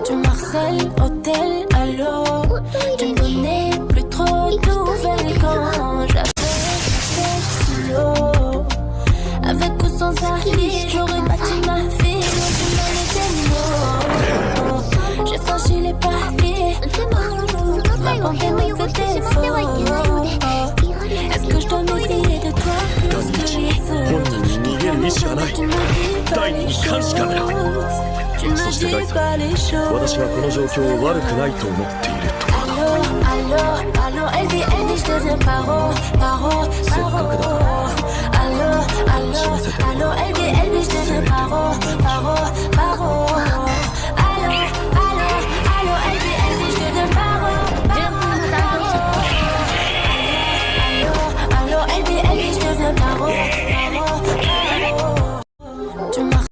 Tu m'harcèles, hôtel, allô. Tu me donnais plus trop de nouvelles quand j'avais sous l'eau. Avec ou sans Ali, j'aurais bâti ma vie. Tu m'as mis des mots. J'ai franchi les paliers. Ma pensée me fait défaut. Est-ce que je dois méfier de toi plus que les autres? 逃げる意志はない。第二に監視カメラ。そして第三、私がこの状況を悪くないと思っているところだ。 Allô, elle dit, je deviens paro. Allô, elle dit, je deviens paro.